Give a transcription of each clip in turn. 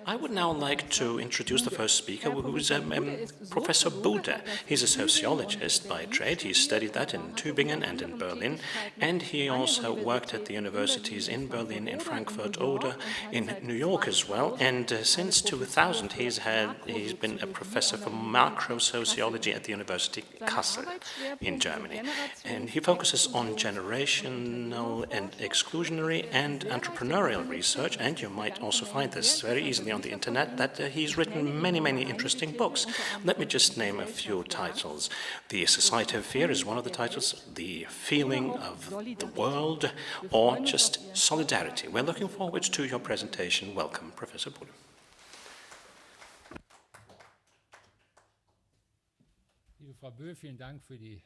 I would now like to introduce the first speaker, who is Professor Bude. He's a sociologist by trade. He studied that in Tübingen and in Berlin, and he also worked at the universities in Berlin, in Frankfurt Oder, in New York as well. And since 2000, he's been a professor for macrosociology at the University of Kassel in Germany. And he focuses on generational and exclusionary and entrepreneurial research, and you might also find this very easily on the internet, that he's written many interesting books. Let me just name a few titles. The Society of Fear is one of the titles, The Feeling of the World, or just Solidarity. We're looking forward to your presentation. Welcome, Professor Bude. Liebe Frau Bö, vielen Dank für die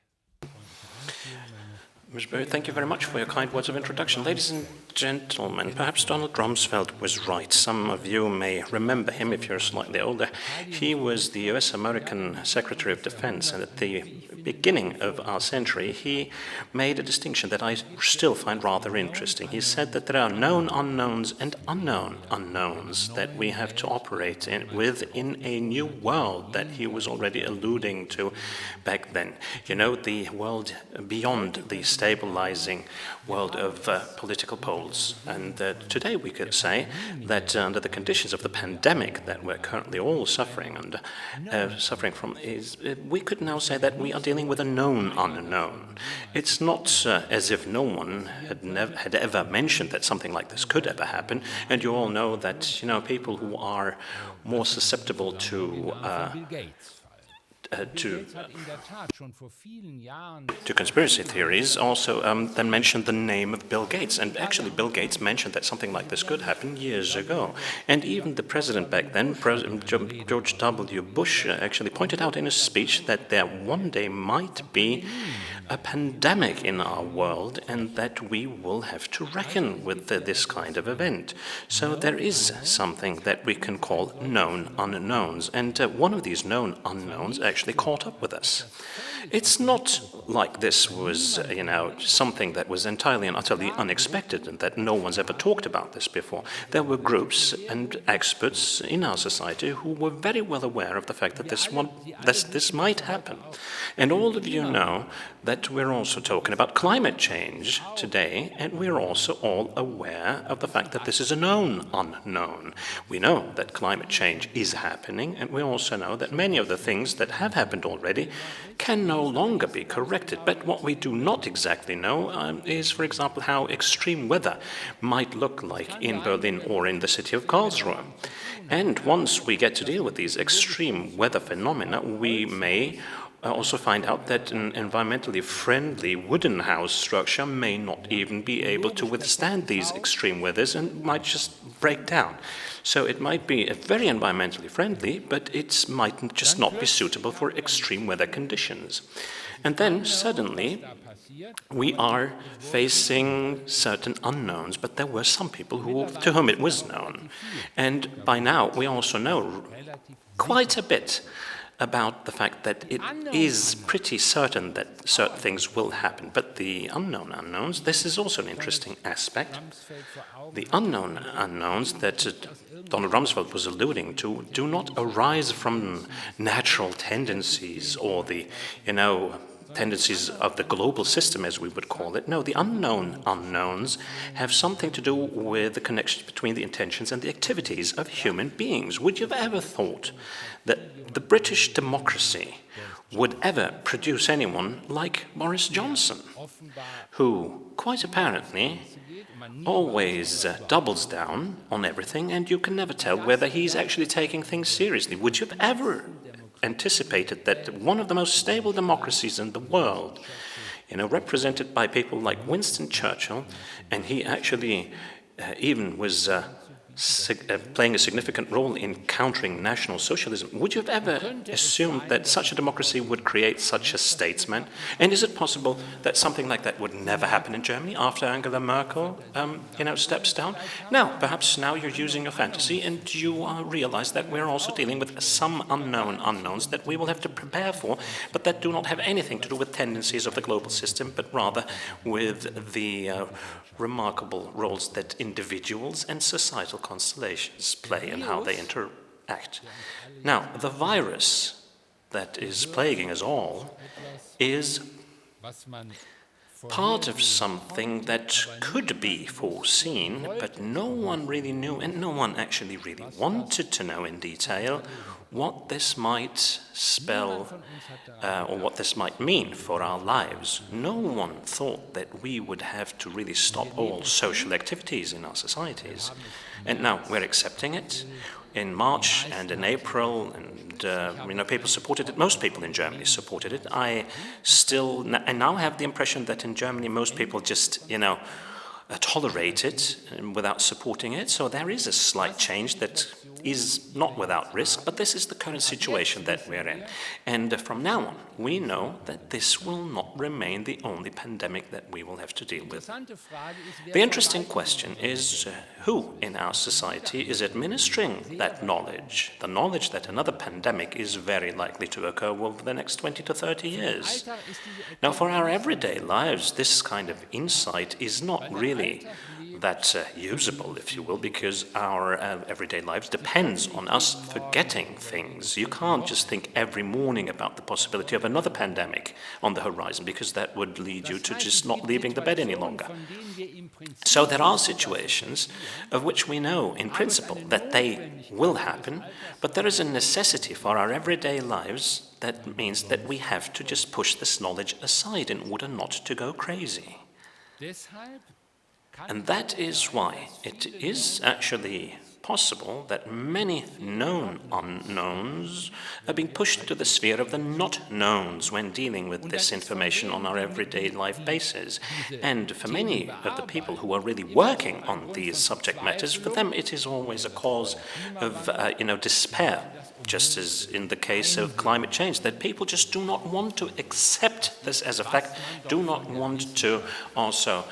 Ms. Bude, thank you very much for your kind words of introduction. Ladies and gentlemen, perhaps Donald Rumsfeld was right. Some of you may remember him if you're slightly older. He was the US-American Secretary of Defense, and at the beginning of our century, he made a distinction that I still find rather interesting. He said that there are known unknowns and unknown unknowns that we have to operate within a new world that he was already alluding to back then. You know, the world beyond the stabilizing world of political poles. And today we could say that under the conditions of the pandemic that we're currently all suffering from, we could now say that we are dealing with a known unknown. It's not as if no one had ever mentioned that something like this could ever happen. And you all know that, you know, people who are more susceptible to conspiracy theories also then mentioned the name of Bill Gates. And actually Bill Gates mentioned that something like this could happen years ago. And even the president back then, President George W. Bush, actually pointed out in a speech that there one day might be a pandemic in our world and that we will have to reckon with this kind of event. So there is something that we can call known unknowns. And one of these known unknowns actually caught up with us. It's not like this was, you know, something that was entirely and utterly unexpected and that no one's ever talked about this before. There were groups and experts in our society who were very well aware of the fact that this might happen. And all of you know that we're also talking about climate change today, and we're also all aware of the fact that this is a known unknown. We know that climate change is happening, and we also know that many of the things that have happened already can no longer be corrected. But what we do not exactly know is, for example, how extreme weather might look like in Berlin or in the city of Karlsruhe. And once we get to deal with these extreme weather phenomena, we may also find out that an environmentally friendly wooden house structure may not even be able to withstand these extreme weathers and might just break down. So it might be very environmentally friendly, but it might just not be suitable for extreme weather conditions. And then suddenly we are facing certain unknowns, but there were some people to whom it was known. And by now we also know quite a bit about the fact that it is pretty certain that certain things will happen. But the unknown unknowns, this is also an interesting aspect. The unknown unknowns that Donald Rumsfeld was alluding to do not arise from natural tendencies or the, you know, tendencies of the global system, as we would call it. No, the unknown unknowns have something to do with the connection between the intentions and the activities of human beings. Would you have ever thought that the British democracy would ever produce anyone like Boris Johnson, who quite apparently always doubles down on everything, and you can never tell whether he's actually taking things seriously? Would you have ever anticipated that one of the most stable democracies in the world, you know, represented by people like Winston Churchill, and he actually even was playing a significant role in countering National Socialism. Would you have ever assumed that such a democracy would create such a statesman? And is it possible that something like that would never happen in Germany after Angela Merkel, steps down? Now, perhaps now you're using a fantasy and you realize that we're also dealing with some unknown unknowns that we will have to prepare for, but that do not have anything to do with tendencies of the global system, but rather with the remarkable roles that individuals and societal constellations play and how they interact. Now, the virus that is plaguing us all is part of something that could be foreseen, but no one really knew, and no one actually really wanted to know in detail what this might spell or what this might mean for our lives. No one thought that we would have to really stop all social activities in our societies. And now we're accepting it. In March and in April, and people supported it. Most people in Germany supported it. I now have the impression that in Germany most people just, tolerate it without supporting it. So there is a slight change that is not without risk, but this is the current situation that we're in. And from now on, we know that this will not remain the only pandemic that we will have to deal with. The interesting question is who in our society is administering that knowledge, the knowledge that another pandemic is very likely to occur over the next 20 to 30 years. Now, for our everyday lives, this kind of insight is not really that usable, if you will, because our everyday lives depends on us forgetting things. You can't just think every morning about the possibility of another pandemic on the horizon, because that would lead you to just not leaving the bed any longer. So there are situations of which we know in principle that they will happen, but there is a necessity for our everyday lives that means that we have to just push this knowledge aside in order not to go crazy. And that is why it is actually possible that many known unknowns are being pushed into the sphere of the not knowns when dealing with this information on our everyday life basis. And for many of the people who are really working on these subject matters, for them it is always a cause of despair, just as in the case of climate change, that people just do not want to accept this as a fact, do not want to also,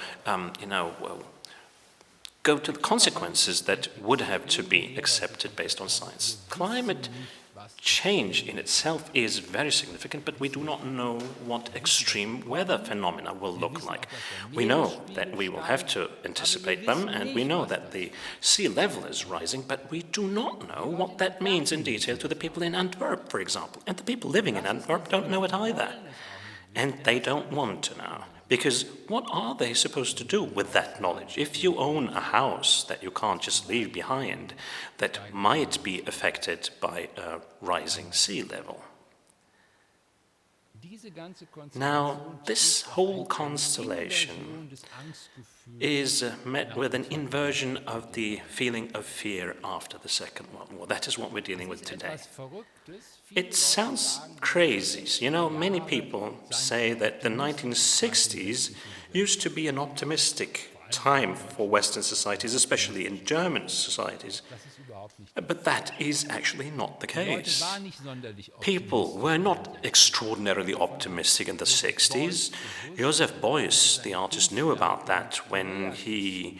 go to the consequences that would have to be accepted based on science. Climate change in itself is very significant, but we do not know what extreme weather phenomena will look like. We know that we will have to anticipate them, and we know that the sea level is rising, but we do not know what that means in detail to the people in Antwerp, for example. And the people living in Antwerp don't know it either. And they don't want to know. Because what are they supposed to do with that knowledge? If you own a house that you can't just leave behind, that might be affected by a rising sea level. Now, this whole constellation is met with an inversion of the feeling of fear after the Second World War. That is what we're dealing with today. It sounds crazy. Many people say that the 1960s used to be an optimistic time for Western societies, especially in German societies. But that is actually not the case. People were not extraordinarily optimistic in the 60s. Joseph Beuys, the artist, knew about that when he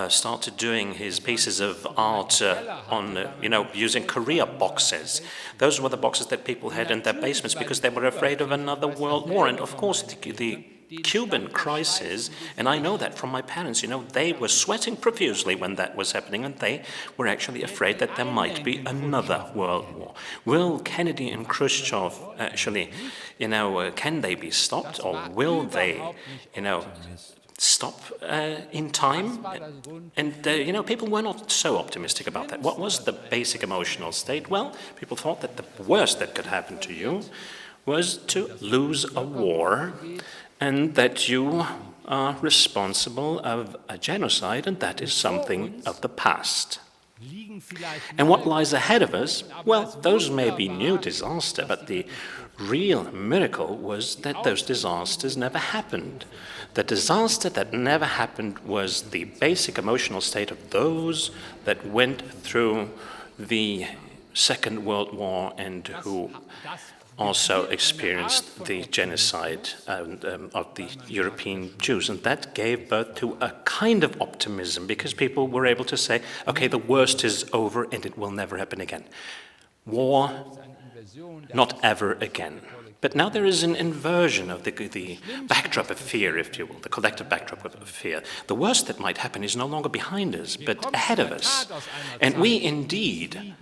started doing his pieces of art on, using Korea boxes. Those were the boxes that people had in their basements because they were afraid of another world war. And of course, the Cuban crisis, and I know that from my parents, they were sweating profusely when that was happening, and they were actually afraid that there might be another world war. Will Kennedy and Khrushchev actually, can they be stopped, or will they, stop in time? And, people were not so optimistic about that. What was the basic emotional state? Well, people thought that the worst that could happen to you was to lose a war, and that you are responsible of a genocide, and that is something of the past. And what lies ahead of us? Well, those may be new disaster, but the real miracle was that those disasters never happened. The disaster that never happened was the basic emotional state of those that went through the Second World War and who also experienced the genocide of the European Jews. And that gave birth to a kind of optimism because people were able to say, okay, the worst is over and it will never happen again. War, not ever again. But now there is an inversion of the backdrop of fear, if you will, the collective backdrop of fear. The worst that might happen is no longer behind us, but ahead of us. And we indeed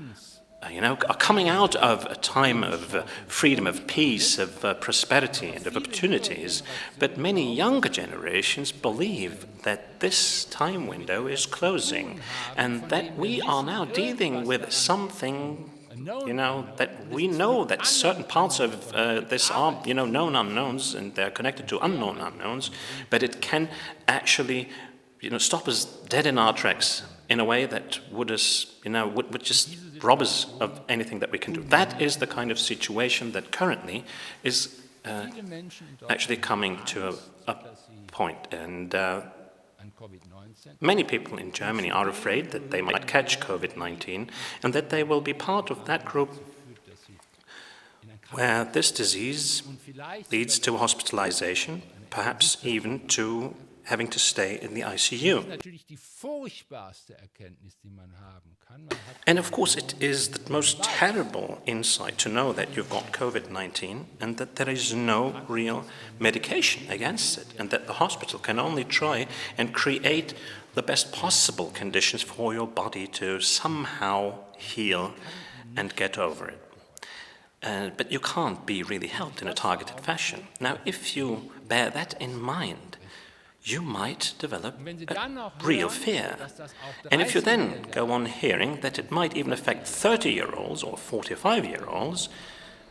are coming out of a time of freedom, of peace, of prosperity, and of opportunities. But many younger generations believe that this time window is closing and that we are now dealing with something, that we know that certain parts of this are, known unknowns and they're connected to unknown unknowns, but it can actually, stop us dead in our tracks in a way that would just rob us of anything that we can do. That is the kind of situation that currently is actually coming to a point. And many people in Germany are afraid that they might catch COVID-19 and that they will be part of that group where this disease leads to hospitalization, perhaps even to having to stay in the ICU. And of course, it is the most terrible insight to know that you've got COVID-19 and that there is no real medication against it, and that the hospital can only try and create the best possible conditions for your body to somehow heal and get over it. But you can't be really helped in a targeted fashion. Now, if you bear that in mind, you might develop a real fear. And if you then go on hearing that it might even affect 30-year-olds or 45-year-olds,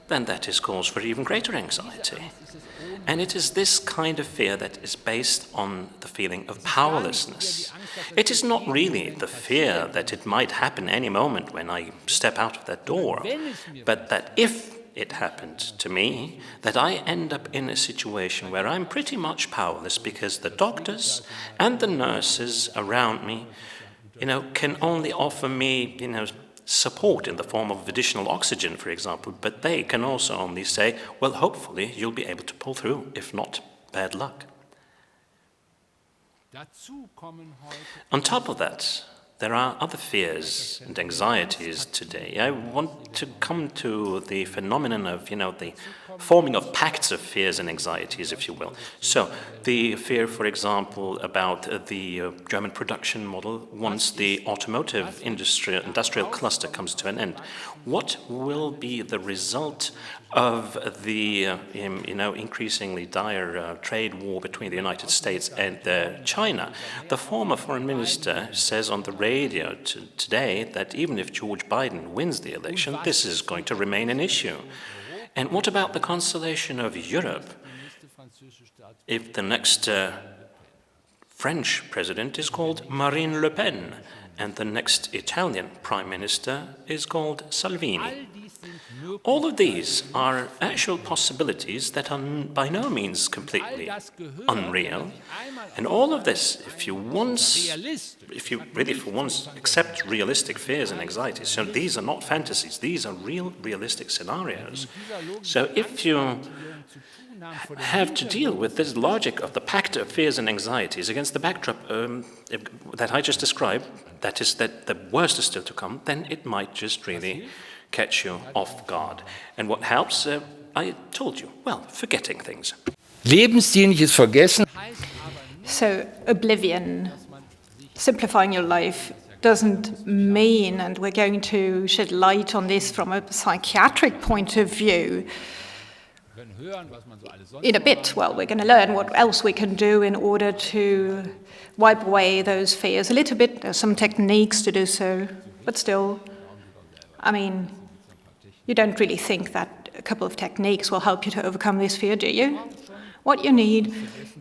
then that is cause for even greater anxiety. And it is this kind of fear that is based on the feeling of powerlessness. It is not really the fear that it might happen any moment when I step out of that door, but that if it happened to me, that I end up in a situation where I'm pretty much powerless because the doctors and the nurses around me, can only offer me, support in the form of additional oxygen, for example, but they can also only say, well, hopefully you'll be able to pull through, if not, bad luck. On top of that, there are other fears and anxieties today. I want to come to the phenomenon of, the forming of pacts of fears and anxieties, if you will. So, the fear, for example, about the German production model once the automotive industrial cluster comes to an end. What will be the result of the, increasingly dire trade war between the United States and China? The former foreign minister says on the radio today that even if George Biden wins the election, this is going to remain an issue. And what about the consolation of Europe if the next French president is called Marine Le Pen and the next Italian prime minister is called Salvini? All of these are actual possibilities that are by no means completely unreal. And all of this, if you really for once accept realistic fears and anxieties, so these are not fantasies, these are realistic scenarios. So if you have to deal with this logic of the pact of fears and anxieties against the backdrop that I just described, that is that the worst is still to come, then it might just really catch you off guard. And what helps, I told you, well, forgetting things. Lebensdienliches Vergessen. So oblivion, simplifying your life, doesn't mean, and we're going to shed light on this from a psychiatric point of view, in a bit, well, we're going to learn what else we can do in order to wipe away those fears a little bit. There's some techniques to do so, but still, you don't really think that a couple of techniques will help you to overcome this fear, do you? What you need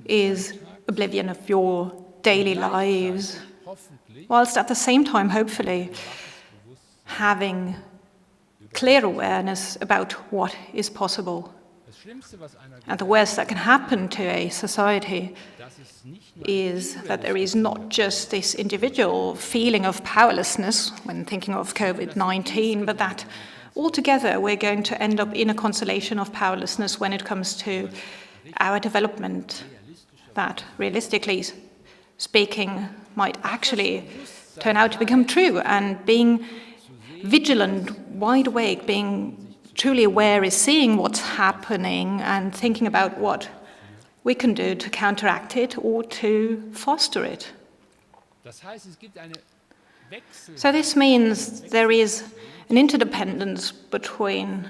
is oblivion of your daily lives, whilst at the same time, hopefully, having clear awareness about what is possible And the worst that can happen to a society is that there is not just this individual feeling of powerlessness when thinking of COVID-19, but that altogether we're going to end up in a constellation of powerlessness when it comes to our development that, realistically speaking, might actually turn out to become true. And being vigilant, wide awake, being truly aware is seeing what's happening and thinking about what we can do to counteract it or to foster it. So this means there is an interdependence between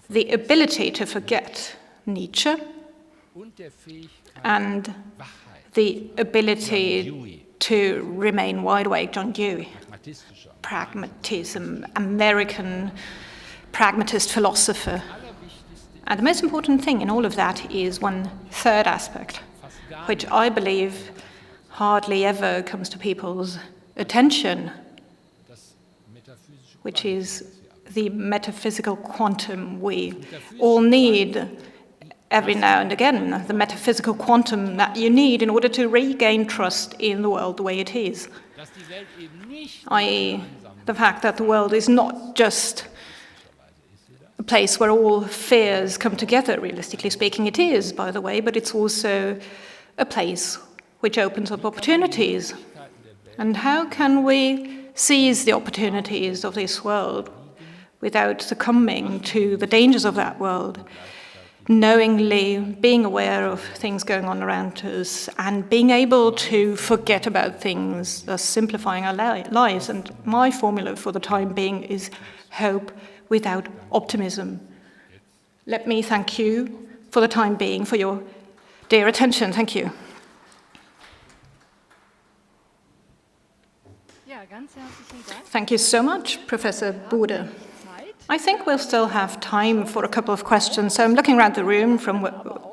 the ability to forget Nietzsche and the ability to remain wide awake, John Dewey. Pragmatism, American pragmatist philosopher. And the most important thing in all of that is one third aspect, which I believe hardly ever comes to people's attention, which is the metaphysical quantum we all need every now and again, the metaphysical quantum that you need in order to regain trust in the world the way it is. I.e., the fact that the world is not just a place where all fears come together, realistically speaking it is, by the way, but it's also a place which opens up opportunities. And how can we seize the opportunities of this world without succumbing to the dangers of that world? Knowingly being aware of things going on around us and being able to forget about things, thus simplifying our lives. And my formula for the time being is hope without optimism. Let me thank you for the time being for your dear attention. Thank you. Thank you so much, Professor Bude. I think we'll still have time for a couple of questions, so I'm looking around the room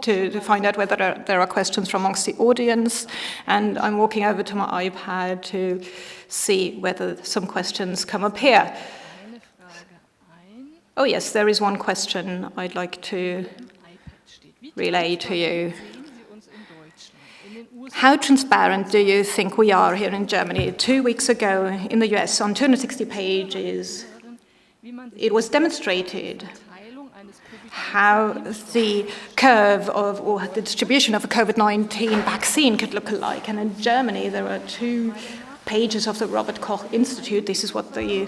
to find out whether there are questions from amongst the audience, and I'm walking over to my iPad to see whether some questions come up here. Oh yes, there is one question I'd like to relay to you. How transparent do you think we are here in Germany? 2 weeks ago in the US, on 260 pages, it was demonstrated how the curve of, or the distribution of a COVID-19 vaccine could look alike. And in Germany, there are 2 pages of the Robert Koch Institute. This is what the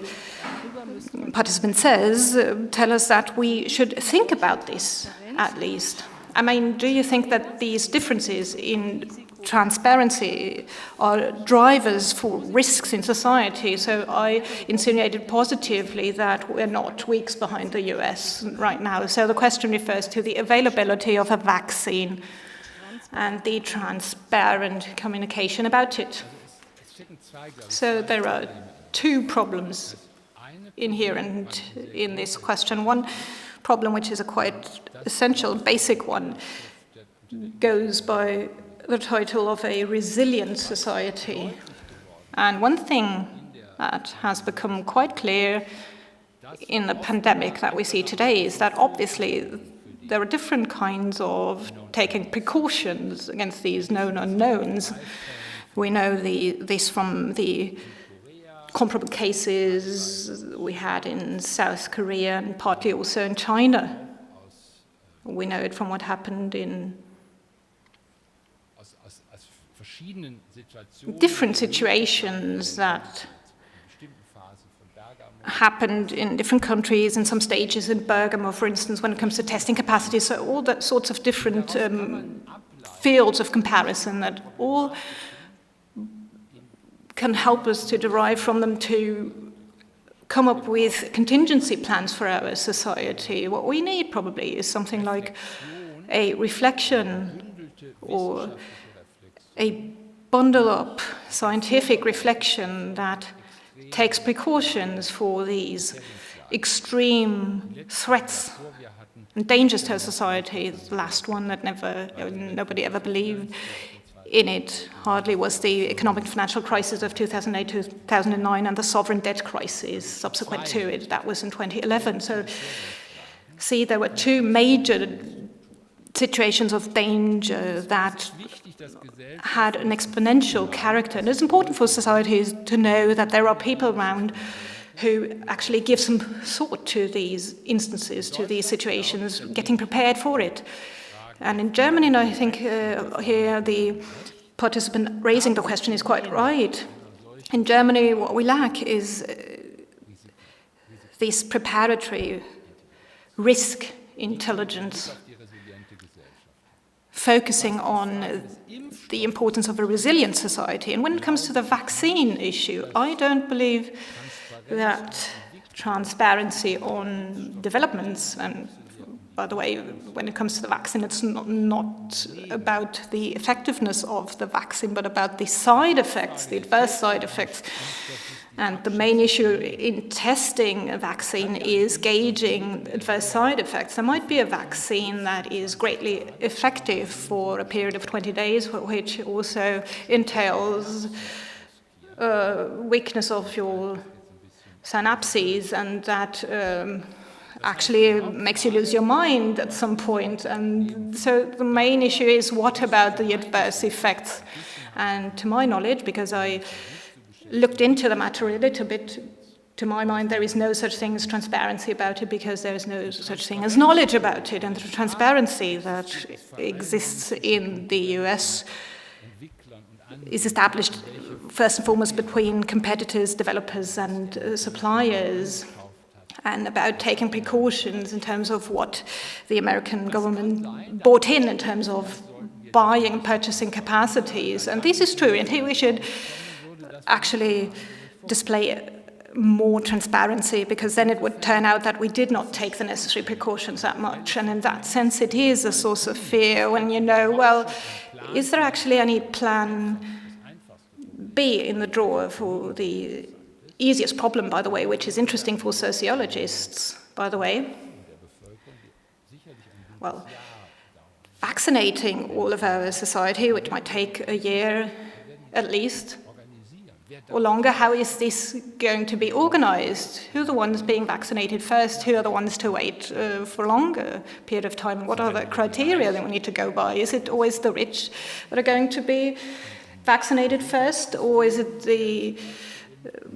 participant says, tell us that we should think about this, at least. I mean, do you think that these differences in transparency are drivers for risks in society? So I insinuated positively that we're not weeks behind the US right now. So the question refers to the availability of a vaccine and the transparent communication about it. So there are 2 problems inherent in this question. One problem, which is a quite essential, basic one, goes by the title of a resilient society. And one thing that has become quite clear in the pandemic that we see today is that obviously there are different kinds of taking precautions against these known unknowns. We know this from the comparable cases we had in South Korea and partly also in China. We know it from what happened in different situations that happened in different countries, in some stages in Bergamo, for instance, when it comes to testing capacity. So all that sorts of different fields of comparison that all can help us to derive from them to come up with contingency plans for our society. What we need probably is something like a reflection or a bundle-up scientific reflection that takes precautions for these extreme threats and dangers to our society. The last one that nobody ever believed in it hardly was the economic and financial crisis of 2008-2009 and the sovereign debt crisis subsequent to it. That was in 2011. So see there were two major situations of danger that had an exponential character. And it's important for societies to know that there are people around who actually give some thought to these instances, to these situations, getting prepared for it. And in Germany, and I think here the participant raising the question is quite right. In Germany, what we lack is this preparatory risk intelligence, focusing on the importance of a resilient society. And when it comes to the vaccine issue, I don't believe that transparency on developments, and by the way, when it comes to the vaccine, it's not about the effectiveness of the vaccine, but about the side effects, the adverse side effects. And the main issue in testing a vaccine is gauging adverse side effects. There might be a vaccine that is greatly effective for a period of 20 days, which also entails weakness of your synapses, and that actually makes you lose your mind at some point. And so the main issue is, what about the adverse effects? And to my knowledge, because I looked into the matter a little bit, to my mind, there is no such thing as transparency about it, because there is no such thing as knowledge about it. And the transparency that exists in the US is established first and foremost between competitors, developers, and suppliers, and about taking precautions in terms of what the American government bought in terms of buying and purchasing capacities. And this is true, and here we should actually display more transparency, because then it would turn out that we did not take the necessary precautions that much. And in that sense, it is a source of fear when you know, well, is there actually any plan B in the drawer for the easiest problem, by the way, which is interesting for sociologists, by the way? Well, vaccinating all of our society, which might take a year at least, or longer, how is this going to be organized? Who are the ones being vaccinated first? Who are the ones to wait for a longer period of time? What are the criteria that we need to go by? Is it always the rich that are going to be vaccinated first, or is it the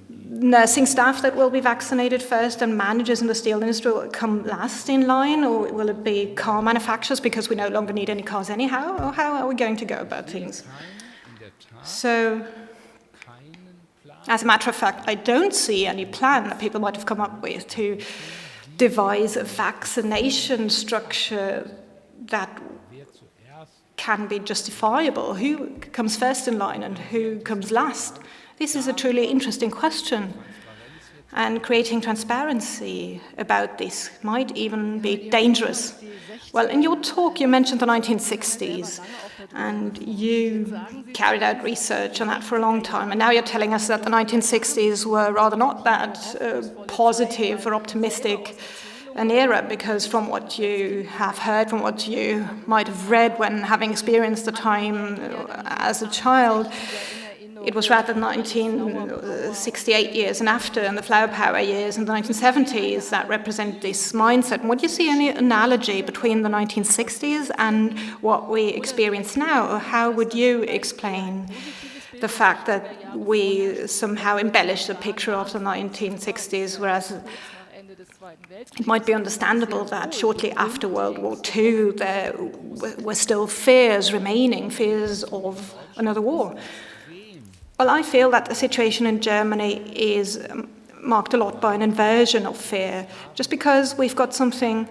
nursing staff that will be vaccinated first, and managers in the steel industry will come last in line, or will it be car manufacturers because we no longer need any cars anyhow? Or how are we going to go about things? So, as a matter of fact, I don't see any plan that people might have come up with to devise a vaccination structure that can be justifiable. Who comes first in line and who comes last? This is a truly interesting question. And creating transparency about this might even be dangerous. Well, in your talk, you mentioned the 1960s, and you carried out research on that for a long time. And now you're telling us that the 1960s were rather not that positive or optimistic an era, because from what you have heard, from what you might have read when having experienced the time as a child, it was rather 1968 years and after, and the flower power years in the 1970s that represent this mindset. And would you see any analogy between the 1960s and what we experience now? Or how would you explain the fact that we somehow embellish the picture of the 1960s, whereas it might be understandable that shortly after World War II there were still fears remaining, fears of another war? Well, I feel that the situation in Germany is marked a lot by an inversion of fear, just because we've got something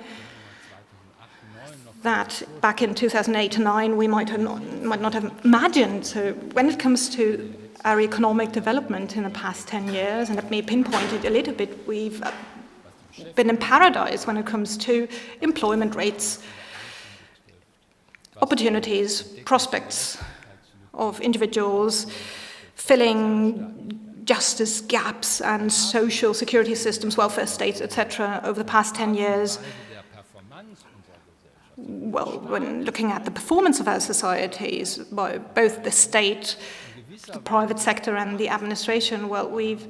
that back in 2008-9 we might not have imagined. So when it comes to our economic development in the past 10 years, and let me pinpoint it a little bit, we've been in paradise when it comes to employment rates, opportunities, prospects of individuals, filling justice gaps and social security systems, welfare states, etc. over the past 10 years. Well, when looking at the performance of our societies, by both the state, the private sector and the administration, well, we've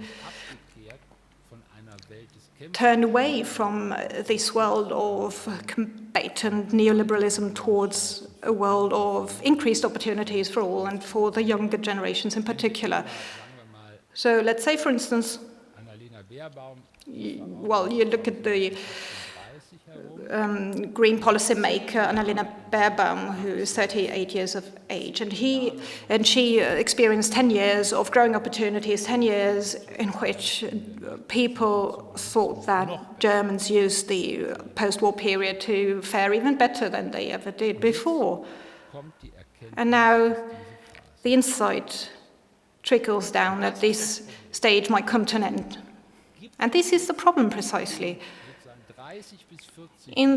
turn away from this world of combatant neoliberalism towards a world of increased opportunities for all and for the younger generations in particular. So let's say, for instance, you look at the green policy maker Annalena Baerbaum, who is 38 years of age, and she experienced 10 years of growing opportunities, 10 years in which people thought that Germans used the post-war period to fare even better than they ever did before. And now the insight trickles down that this stage might come to an end. And this is the problem precisely. In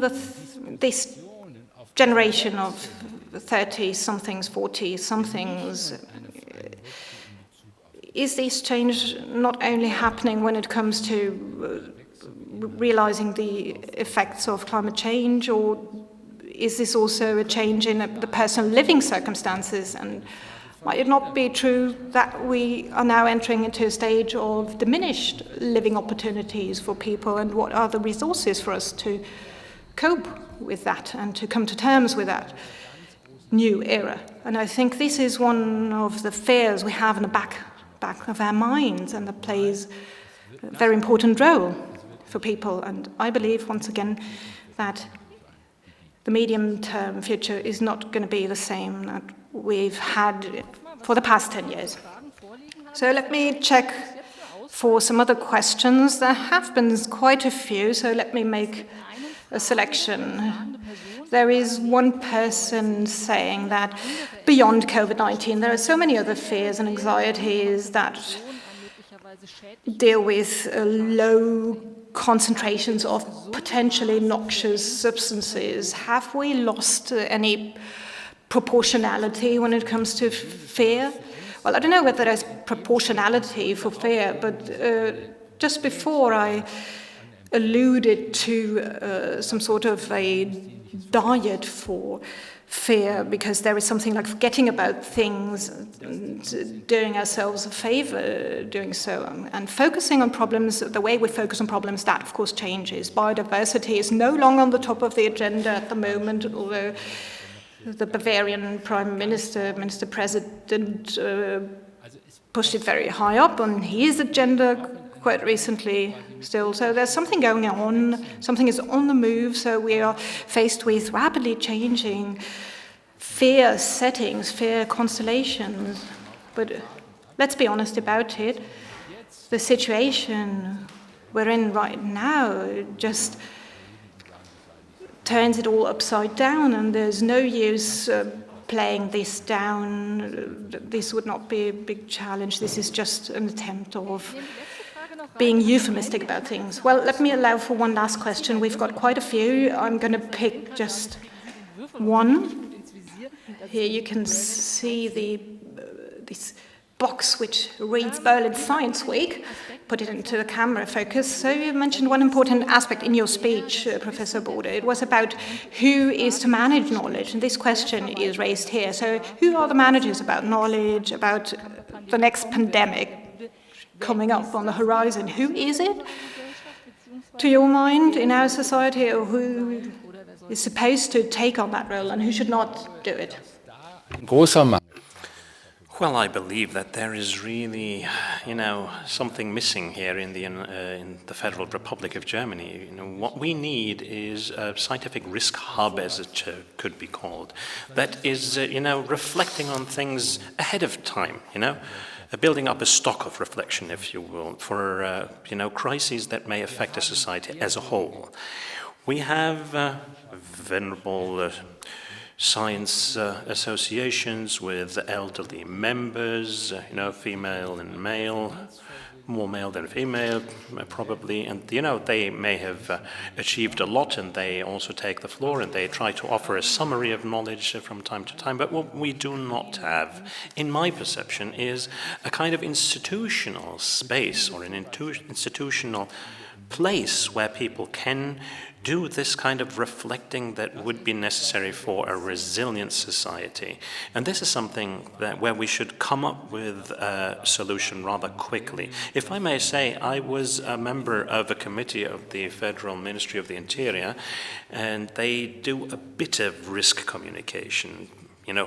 this generation of 30-somethings, 40-somethings, is this change not only happening when it comes to realizing the effects of climate change, or is this also a change in the personal living circumstances? And might it not be true that we are now entering into a stage of diminished living opportunities for people, and what are the resources for us to cope with that and to come to terms with that new era? And I think this is one of the fears we have in the back of our minds, and that plays a very important role for people. And I believe, once again, that the medium-term future is not going to be the same that we've had for the past 10 years. So let me check for some other questions. There have been quite a few, so let me make a selection. There is one person saying that beyond COVID-19, there are so many other fears and anxieties that deal with low concentrations of potentially noxious substances. Have we lost any proportionality when it comes to fear? Well, I don't know whether there's proportionality for fear, but just before I alluded to some sort of a diet for fear, because there is something like forgetting about things, doing ourselves a favor doing so, and focusing on problems. The way we focus on problems, that of course changes. Biodiversity is no longer on the top of the agenda at the moment, although the Bavarian Prime Minister, Minister-President, pushed it very high up on his agenda quite recently still. So there's something going on, something is on the move, so we are faced with rapidly changing fear settings, fear constellations. But let's be honest about it, the situation we're in right now just turns it all upside down, and there's no use playing this down. This would not be a big challenge. This is just an attempt of being euphemistic about things. Well, let me allow for one last question. We've got quite a few. I'm going to pick just one. Here you can see this box which reads Berlin Science Week. Put it into the camera focus. So you mentioned one important aspect in your speech, Professor Bude. It was about who is to manage knowledge, and this question is raised here. So who are the managers about knowledge, about the next pandemic coming up on the horizon? Who is it, to your mind, in our society, or who is supposed to take on that role and who should not do it? Well, I believe that there is really, something missing here in the Federal Republic of Germany. What we need is a scientific risk hub, as it could be called, that is, reflecting on things ahead of time, building up a stock of reflection, if you will, for, crises that may affect a society as a whole. We have venerable science associations with elderly members, female and male, more male than female, probably, and they may have achieved a lot, and they also take the floor and they try to offer a summary of knowledge from time to time. But what we do not have, in my perception, is a kind of institutional space or an institutional place where people can do this kind of reflecting that would be necessary for a resilient society. And this is something that where we should come up with a solution rather quickly. If I may say, I was a member of a committee of the Federal Ministry of the Interior, and they do a bit of risk communication,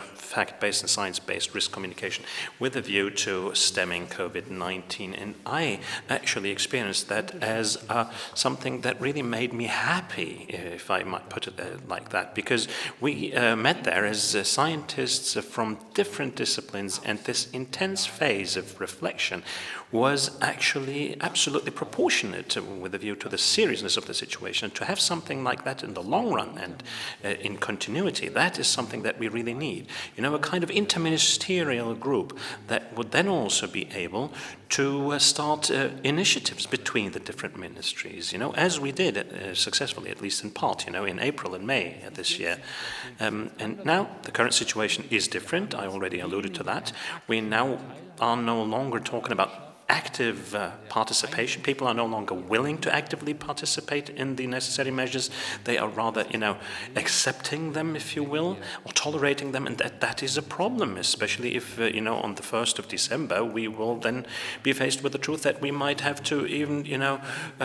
fact-based and science-based risk communication with a view to stemming COVID-19. And I actually experienced that as something that really made me happy, if I might put it like that, because we met there as scientists from different disciplines, and this intense phase of reflection was actually absolutely proportionate with a view to the seriousness of the situation. And to have something like that in the long run and in continuity, that is something that we really need. A kind of interministerial group that would then also be able to start initiatives between the different ministries, as we did successfully, at least in part, in April and May this year. And now the current situation is different. I already alluded to that. We now are no longer talking about active participation. People are no longer willing to actively participate in the necessary measures. They are rather, accepting them, if you will, or tolerating them, and that is a problem, especially if, on the 1st of December, we will then be faced with the truth that we might have to even,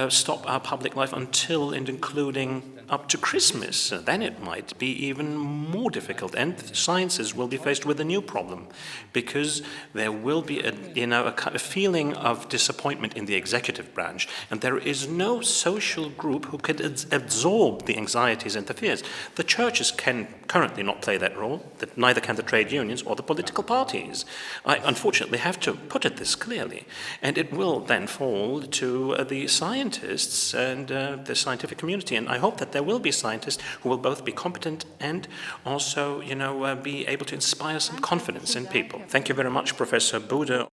stop our public life until and including up to Christmas. Then it might be even more difficult, and sciences will be faced with a new problem, because there will be a feeling of disappointment in the executive branch, and there is no social group who could absorb the anxieties and the fears. The churches can currently not play that role, that neither can the trade unions or the political parties. I unfortunately have to put it this clearly, and it will then fall to the scientists and the scientific community, and I hope that there will be scientists who will both be competent and also, be able to inspire some confidence in people. Thank you very much, Professor Bude.